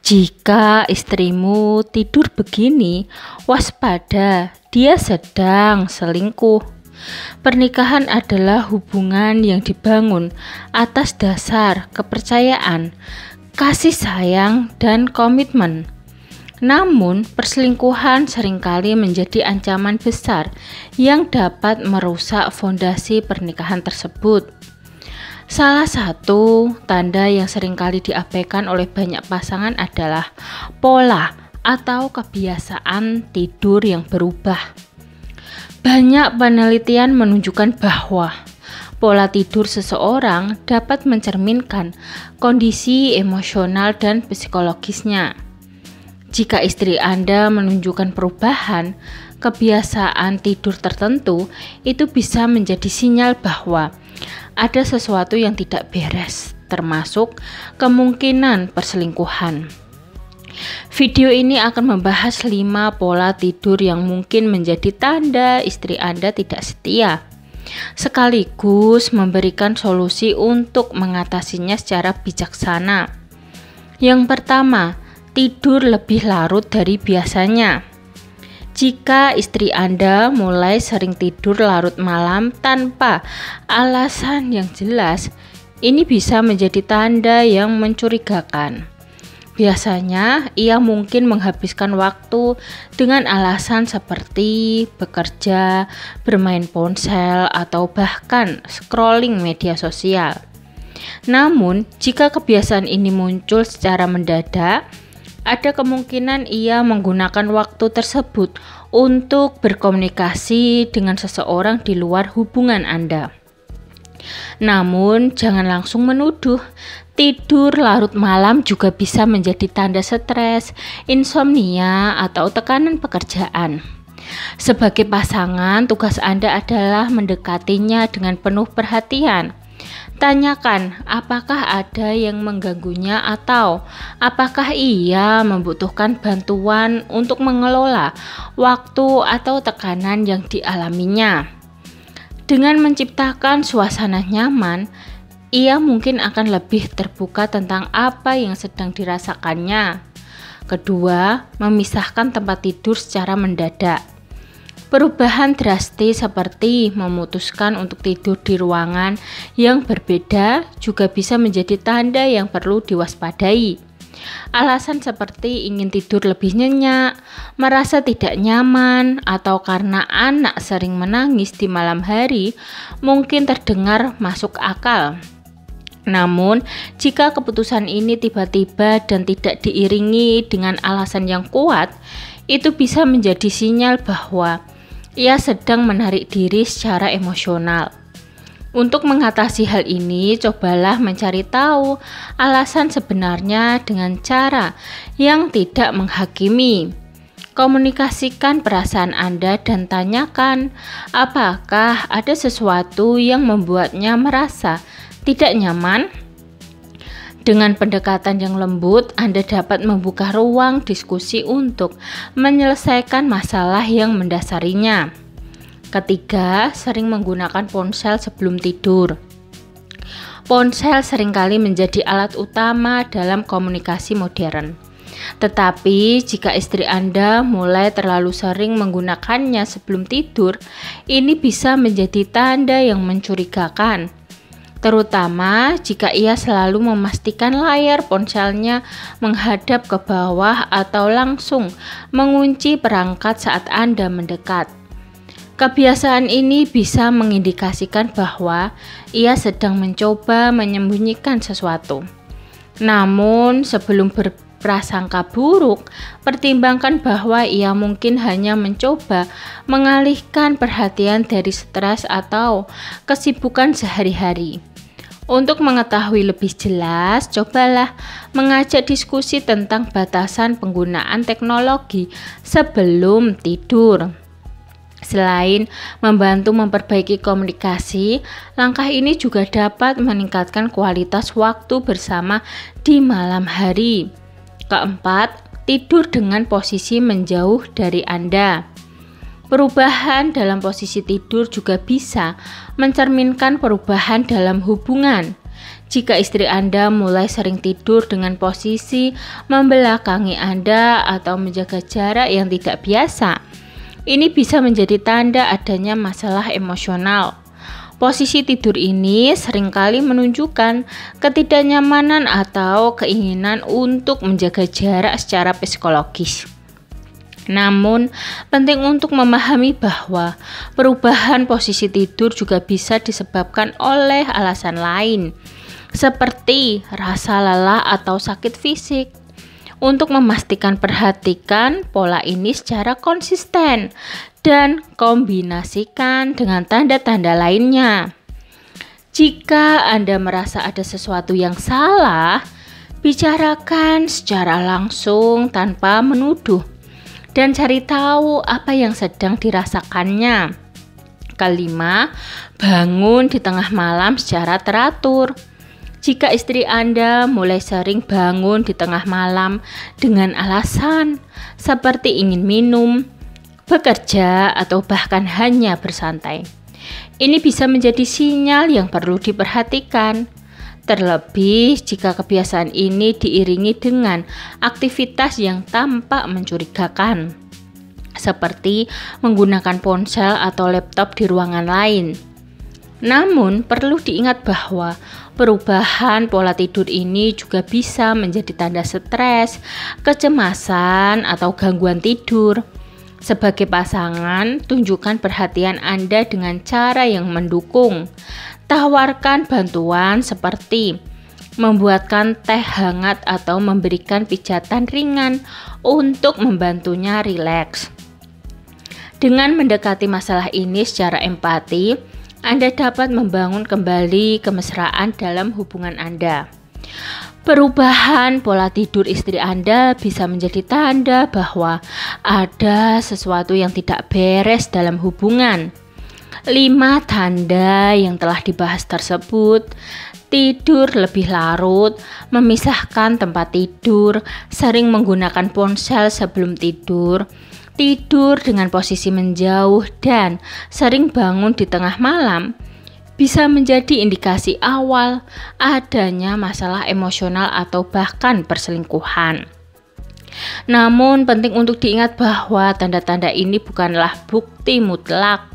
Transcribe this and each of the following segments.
Jika istrimu tidur begini, waspada, dia sedang selingkuh. Pernikahan adalah hubungan yang dibangun atas dasar kepercayaan, kasih sayang, dan komitmen. Namun, perselingkuhan seringkali menjadi ancaman besar yang dapat merusak fondasi pernikahan tersebut. Salah satu tanda yang seringkali diabaikan oleh banyak pasangan adalah pola atau kebiasaan tidur yang berubah. Banyak penelitian menunjukkan bahwa pola tidur seseorang dapat mencerminkan kondisi emosional dan psikologisnya. Jika istri Anda menunjukkan perubahan kebiasaan tidur tertentu, itu bisa menjadi sinyal bahwa ada sesuatu yang tidak beres, termasuk kemungkinan perselingkuhan. Video ini akan membahas 5 pola tidur yang mungkin menjadi tanda istri Anda tidak setia, sekaligus memberikan solusi untuk mengatasinya secara bijaksana. Yang pertama, tidur lebih larut dari biasanya. Jika istri Anda mulai sering tidur larut malam tanpa alasan yang jelas, ini bisa menjadi tanda yang mencurigakan. Biasanya, ia mungkin menghabiskan waktu dengan alasan seperti bekerja, bermain ponsel, atau bahkan scrolling media sosial. Namun, jika kebiasaan ini muncul secara mendadak, ada kemungkinan ia menggunakan waktu tersebut untuk berkomunikasi dengan seseorang di luar hubungan Anda. Namun, jangan langsung menuduh. Tidur larut malam juga bisa menjadi tanda stres, insomnia, atau tekanan pekerjaan. Sebagai pasangan, tugas Anda adalah mendekatinya dengan penuh perhatian. Tanyakan apakah ada yang mengganggunya atau apakah ia membutuhkan bantuan untuk mengelola waktu atau tekanan yang dialaminya. Dengan menciptakan suasana nyaman, ia mungkin akan lebih terbuka tentang apa yang sedang dirasakannya. Kedua, memisahkan tempat tidur secara mendadak. Perubahan drastis seperti memutuskan untuk tidur di ruangan yang berbeda juga bisa menjadi tanda yang perlu diwaspadai. Alasan seperti ingin tidur lebih nyenyak, merasa tidak nyaman, atau karena anak sering menangis di malam hari mungkin terdengar masuk akal. Namun, jika keputusan ini tiba-tiba dan tidak diiringi dengan alasan yang kuat, itu bisa menjadi sinyal bahwa ia sedang menarik diri secara emosional. Untuk mengatasi hal ini, cobalah mencari tahu alasan sebenarnya dengan cara yang tidak menghakimi. Komunikasikan perasaan Anda dan tanyakan apakah ada sesuatu yang membuatnya merasa tidak nyaman. Dengan pendekatan yang lembut, Anda dapat membuka ruang diskusi untuk menyelesaikan masalah yang mendasarinya. Ketiga, sering menggunakan ponsel sebelum tidur. Ponsel seringkali menjadi alat utama dalam komunikasi modern. Tetapi, jika istri Anda mulai terlalu sering menggunakannya sebelum tidur, ini bisa menjadi tanda yang mencurigakan. Terutama jika ia selalu memastikan layar ponselnya menghadap ke bawah atau langsung mengunci perangkat saat Anda mendekat. Kebiasaan ini bisa mengindikasikan bahwa ia sedang mencoba menyembunyikan sesuatu. Namun, sebelum berprasangka buruk, pertimbangkan bahwa ia mungkin hanya mencoba mengalihkan perhatian dari stres atau kesibukan sehari-hari. Untuk mengetahui lebih jelas, cobalah mengajak diskusi tentang batasan penggunaan teknologi sebelum tidur. Selain membantu memperbaiki komunikasi, langkah ini juga dapat meningkatkan kualitas waktu bersama di malam hari. Keempat, tidur dengan posisi menjauh dari Anda. Perubahan dalam posisi tidur juga bisa mencerminkan perubahan dalam hubungan. Jika istri Anda mulai sering tidur dengan posisi membelakangi Anda atau menjaga jarak yang tidak biasa, ini bisa menjadi tanda adanya masalah emosional. Posisi tidur ini seringkali menunjukkan ketidaknyamanan atau keinginan untuk menjaga jarak secara psikologis. Namun, penting untuk memahami bahwa perubahan posisi tidur juga bisa disebabkan oleh alasan lain, seperti rasa lelah atau sakit fisik. Untuk memastikan, perhatikan pola ini secara konsisten dan kombinasikan dengan tanda-tanda lainnya. Jika Anda merasa ada sesuatu yang salah, bicarakan secara langsung tanpa menuduh dan cari tahu apa yang sedang dirasakannya. Kelima, bangun di tengah malam secara teratur. Jika istri Anda mulai sering bangun di tengah malam dengan alasan seperti ingin minum, bekerja, atau bahkan hanya bersantai, ini bisa menjadi sinyal yang perlu diperhatikan. Terlebih jika kebiasaan ini diiringi dengan aktivitas yang tampak mencurigakan, seperti menggunakan ponsel atau laptop di ruangan lain. Namun, perlu diingat bahwa perubahan pola tidur ini juga bisa menjadi tanda stres, kecemasan, atau gangguan tidur. Sebagai pasangan, tunjukkan perhatian Anda dengan cara yang mendukung. Tawarkan bantuan seperti membuatkan teh hangat atau memberikan pijatan ringan untuk membantunya rileks. Dengan mendekati masalah ini secara empati, Anda dapat membangun kembali kemesraan dalam hubungan Anda. Perubahan pola tidur istri Anda bisa menjadi tanda bahwa ada sesuatu yang tidak beres dalam hubungan. 5 tanda yang telah dibahas tersebut: tidur lebih larut, memisahkan tempat tidur, sering menggunakan ponsel sebelum tidur, tidur dengan posisi menjauh, dan sering bangun di tengah malam, bisa menjadi indikasi awal adanya masalah emosional atau bahkan perselingkuhan. Namun penting untuk diingat bahwa tanda-tanda ini bukanlah bukti mutlak.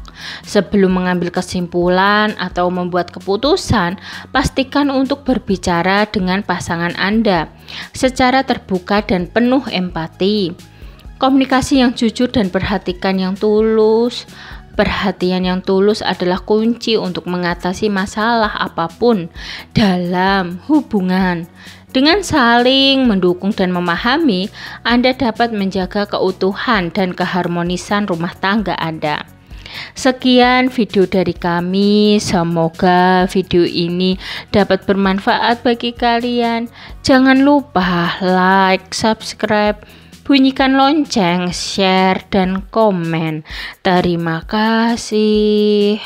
Sebelum mengambil kesimpulan atau membuat keputusan, pastikan untuk berbicara dengan pasangan Anda secara terbuka dan penuh empati. Komunikasi yang jujur dan perhatian yang tulus adalah kunci untuk mengatasi masalah apapun dalam hubungan. Dengan saling mendukung dan memahami, Anda dapat menjaga keutuhan dan keharmonisan rumah tangga Anda. Sekian video dari kami, semoga video ini dapat bermanfaat bagi kalian. Jangan lupa like, subscribe, bunyikan lonceng, share, dan komen. Terima kasih.